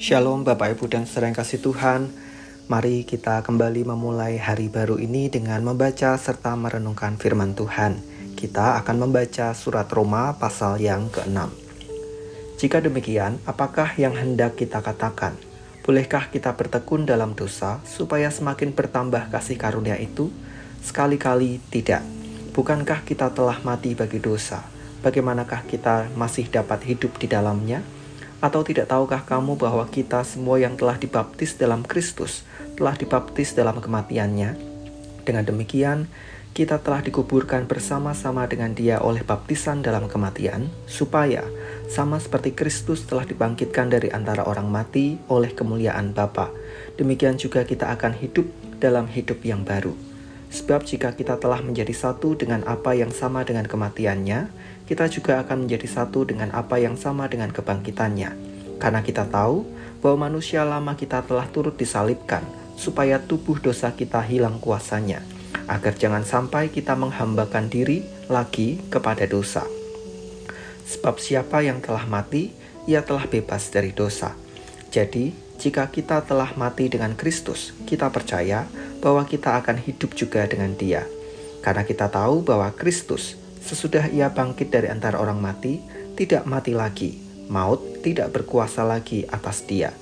Shalom Bapak Ibu dan saudara yang kasih Tuhan. Mari kita kembali memulai hari baru ini dengan membaca serta merenungkan firman Tuhan. Kita akan membaca surat Roma pasal yang ke-6. Jika demikian, apakah yang hendak kita katakan? Bolehkah kita bertekun dalam dosa supaya semakin bertambah kasih karunia itu? Sekali-kali tidak. Bukankah kita telah mati bagi dosa? Bagaimanakah kita masih dapat hidup di dalamnya? Atau tidak tahukah kamu bahwa kita semua yang telah dibaptis dalam Kristus telah dibaptis dalam kematiannya? Dengan demikian, kita telah dikuburkan bersama-sama dengan Dia oleh baptisan dalam kematian, supaya sama seperti Kristus telah dibangkitkan dari antara orang mati oleh kemuliaan Bapa, demikian juga kita akan hidup dalam hidup yang baru. Sebab jika kita telah menjadi satu dengan apa yang sama dengan kematiannya, kita juga akan menjadi satu dengan apa yang sama dengan kebangkitannya. Karena kita tahu bahwa manusia lama kita telah turut disalibkan, supaya tubuh dosa kita hilang kuasanya, agar jangan sampai kita menghambakan diri lagi kepada dosa. Sebab siapa yang telah mati, ia telah bebas dari dosa. Jadi, jika kita telah mati dengan Kristus, kita percaya bahwa kita akan hidup juga dengan Dia. Karena kita tahu bahwa Kristus, sesudah Ia bangkit dari antara orang mati, tidak mati lagi. Maut tidak berkuasa lagi atas Dia.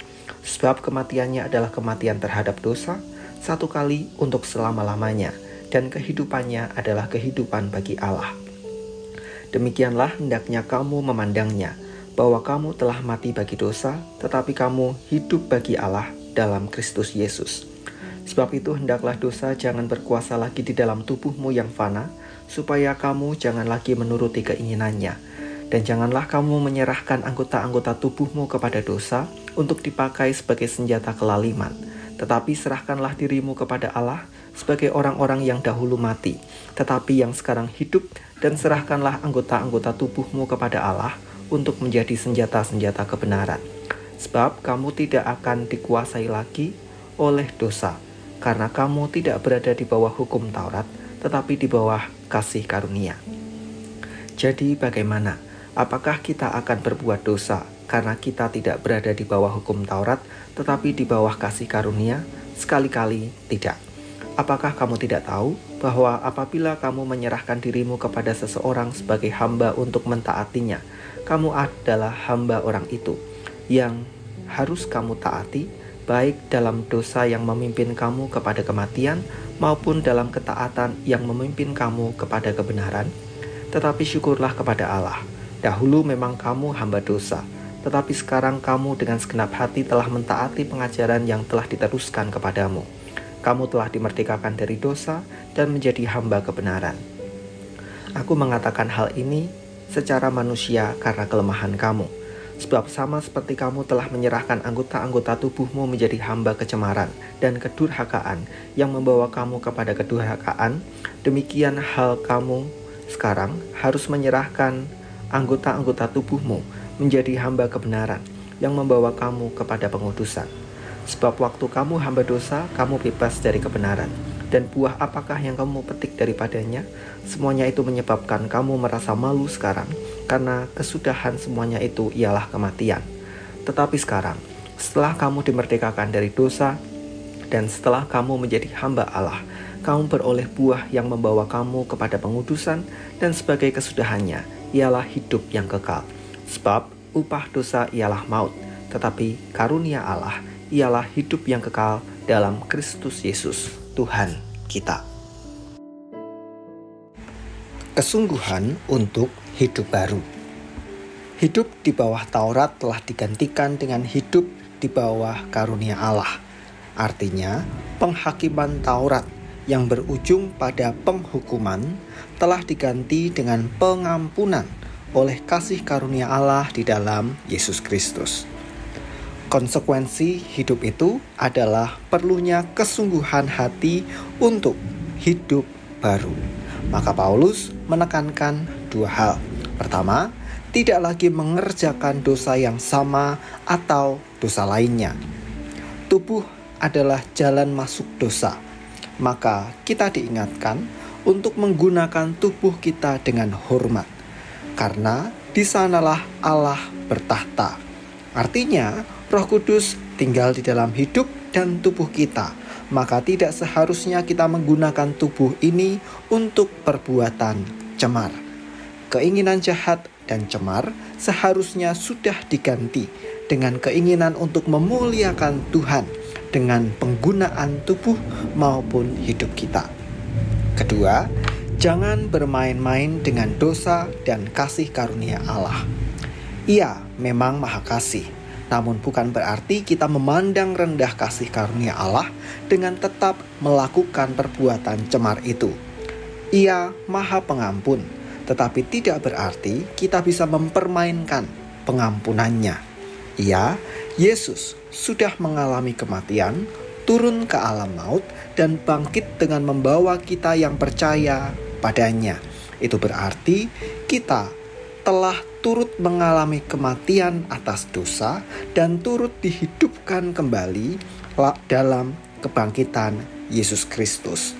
Sebab kematiannya adalah kematian terhadap dosa, satu kali untuk selama-lamanya, dan kehidupannya adalah kehidupan bagi Allah. Demikianlah hendaknya kamu memandangnya, bahwa kamu telah mati bagi dosa, tetapi kamu hidup bagi Allah dalam Kristus Yesus. Sebab itu hendaklah dosa jangan berkuasa lagi di dalam tubuhmu yang fana, supaya kamu jangan lagi menuruti keinginannya. Dan janganlah kamu menyerahkan anggota-anggota tubuhmu kepada dosa untuk dipakai sebagai senjata kelaliman. Tetapi serahkanlah dirimu kepada Allah sebagai orang-orang yang dahulu mati, tetapi yang sekarang hidup, dan serahkanlah anggota-anggota tubuhmu kepada Allah untuk menjadi senjata-senjata kebenaran. Sebab kamu tidak akan dikuasai lagi oleh dosa, karena kamu tidak berada di bawah hukum Taurat, tetapi di bawah kasih karunia. Jadi bagaimana? Apakah kita akan berbuat dosa karena kita tidak berada di bawah hukum Taurat, tetapi di bawah kasih karunia? Sekali-kali tidak. Apakah kamu tidak tahu bahwa apabila kamu menyerahkan dirimu kepada seseorang sebagai hamba untuk mentaatinya, kamu adalah hamba orang itu, yang harus kamu taati, baik dalam dosa yang memimpin kamu kepada kematian, maupun dalam ketaatan yang memimpin kamu kepada kebenaran? Tetapi syukurlah kepada Allah, dahulu memang kamu hamba dosa, tetapi sekarang kamu dengan segenap hati telah mentaati pengajaran yang telah diteruskan kepadamu. Kamu telah dimerdekakan dari dosa dan menjadi hamba kebenaran. Aku mengatakan hal ini secara manusia karena kelemahan kamu. Sebab sama seperti kamu telah menyerahkan anggota-anggota tubuhmu menjadi hamba kecemaran dan kedurhakaan yang membawa kamu kepada kedurhakaan, demikian hal kamu sekarang harus menyerahkan anggota-anggota tubuhmu menjadi hamba kebenaran yang membawa kamu kepada pengudusan. Sebab waktu kamu hamba dosa, kamu bebas dari kebenaran. Dan buah apakah yang kamu petik daripadanya? Semuanya itu menyebabkan kamu merasa malu sekarang, karena kesudahan semuanya itu ialah kematian. Tetapi sekarang, setelah kamu dimerdekakan dari dosa, dan setelah kamu menjadi hamba Allah, kamu beroleh buah yang membawa kamu kepada pengudusan, dan sebagai kesudahannya ialah hidup yang kekal. Sebab upah dosa ialah maut, tetapi karunia Allah ialah hidup yang kekal dalam Kristus Yesus, Tuhan kita. Kesungguhan untuk hidup baru. Hidup di bawah Taurat telah digantikan dengan hidup di bawah karunia Allah. Artinya, penghakiman Taurat yang berujung pada penghukuman telah diganti dengan pengampunan oleh kasih karunia Allah di dalam Yesus Kristus. Konsekuensi hidup itu adalah perlunya kesungguhan hati untuk hidup baru. Maka Paulus menekankan dua hal. Pertama, tidak lagi mengerjakan dosa yang sama atau dosa lainnya. Tubuh adalah jalan masuk dosa. Maka kita diingatkan untuk menggunakan tubuh kita dengan hormat, karena di sanalah Allah bertahta. Artinya, Roh Kudus tinggal di dalam hidup dan tubuh kita, maka tidak seharusnya kita menggunakan tubuh ini untuk perbuatan cemar. Keinginan jahat dan cemar seharusnya sudah diganti dengan keinginan untuk memuliakan Tuhan dengan penggunaan tubuh maupun hidup kita. Kedua, jangan bermain-main dengan dosa dan kasih karunia Allah. Ia memang Maha Kasih, namun bukan berarti kita memandang rendah kasih karunia Allah dengan tetap melakukan perbuatan cemar itu. Ia Maha Pengampun, tetapi tidak berarti kita bisa mempermainkan pengampunannya. Ia, Yesus, sudah mengalami kematian, turun ke alam maut, dan bangkit dengan membawa kita yang percaya padanya. Itu berarti kita telah turut mengalami kematian atas dosa dan turut dihidupkan kembali dalam kebangkitan Yesus Kristus.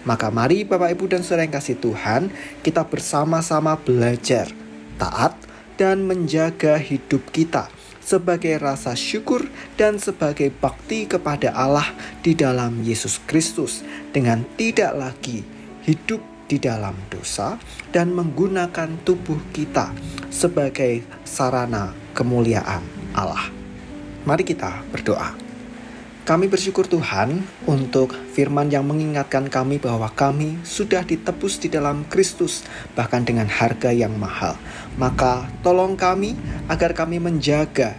Maka mari Bapak Ibu dan Saudara yang kasih Tuhan, kita bersama-sama belajar taat dan menjaga hidup kita sebagai rasa syukur dan sebagai bakti kepada Allah di dalam Yesus Kristus, dengan tidak lagi hidup di dalam dosa dan menggunakan tubuh kita sebagai sarana kemuliaan Allah. Mari kita berdoa. Kami bersyukur Tuhan untuk firman yang mengingatkan kami bahwa kami sudah ditebus di dalam Kristus, bahkan dengan harga yang mahal. Maka tolong kami agar kami menjaga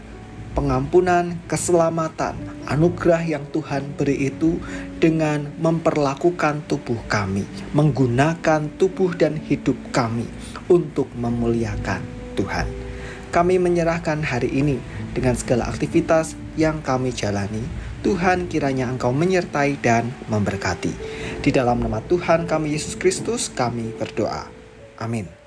pengampunan, keselamatan, anugerah yang Tuhan beri itu dengan memperlakukan tubuh kami, menggunakan tubuh dan hidup kami untuk memuliakan Tuhan. Kami menyerahkan hari ini dengan segala aktivitas yang kami jalani. Tuhan, kiranya Engkau menyertai dan memberkati. Di dalam nama Tuhan kami Yesus Kristus kami berdoa. Amin.